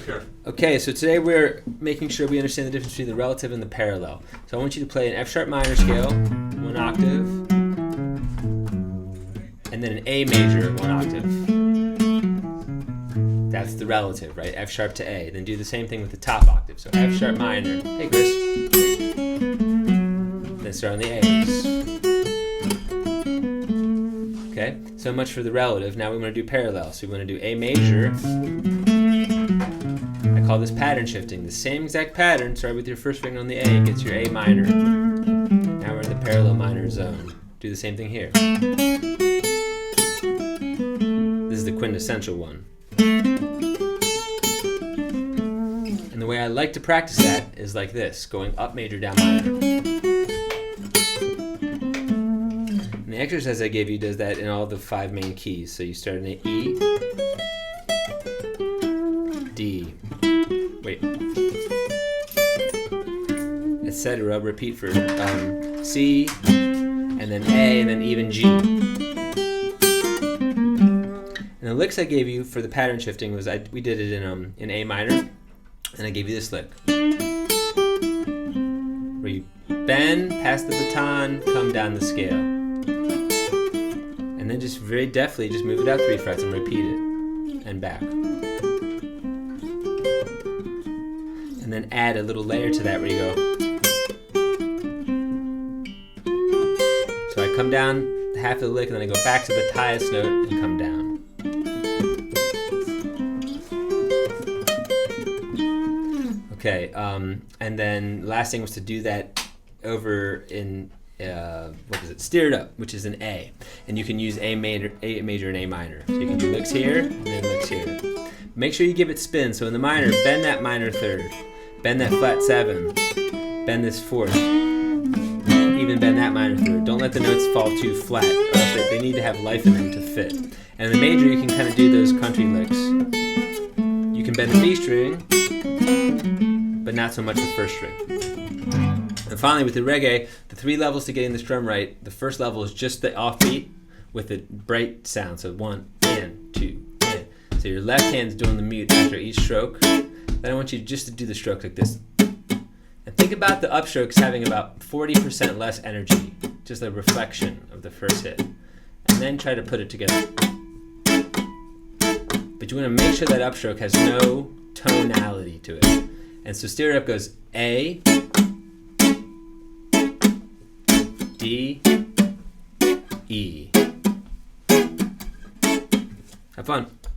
care. Okay, so today we're making sure we understand the difference between the relative and the parallel. So I want you to play an F sharp minor scale, 1 octave, and then an A major, 1 octave. That's the relative, right? F sharp to A. Then do the same thing with the top octave. So F sharp minor. Hey, Chris. Then start on the A's. Okay, so much for the relative. Now we want to do parallel. So we want to do A major. I call this pattern shifting. The same exact pattern, start with your first finger on the A, gets your A minor. Now we're in the parallel minor zone. Do the same thing here. This is the quintessential one. And the way I like to practice that is like this, going up major, down minor. And the exercise I gave you does that in all the 5 main keys. So you start in the E, D, etc. Repeat for C, and then A, and then even G. And the licks I gave you for the pattern shifting was we did it in A minor, and I gave you this lick, where you bend, pass the baton, come down the scale, and then just very deftly just move it out 3 frets and repeat it, and back. And then add a little layer to that where you go. So I come down half of the lick and then I go back to the highest note and come down. Okay, and then last thing was to do that over in steer it up, which is an A. And you can use A major and A minor. So you can do licks here and then licks here. Make sure you give it spin. So in the minor, bend that minor third. Bend that flat 7. Bend this 4th. Even bend that minor third. Don't let the notes fall too flat, or else they need to have life in them to fit. And in the major, you can kind of do those country licks. You can bend the B string, but not so much the first string. And finally, with the reggae, the 3 levels to getting this drum right. The first level is just the offbeat with the bright sound. So 1 and 2 and. So your left hand's doing the mute after each stroke. Then I want you just to do the stroke like this. And think about the upstrokes having about 40% less energy, just a reflection of the first hit. And then try to put it together. But you want to make sure that upstroke has no tonality to it. And so steer it up goes A, D, E. Have fun.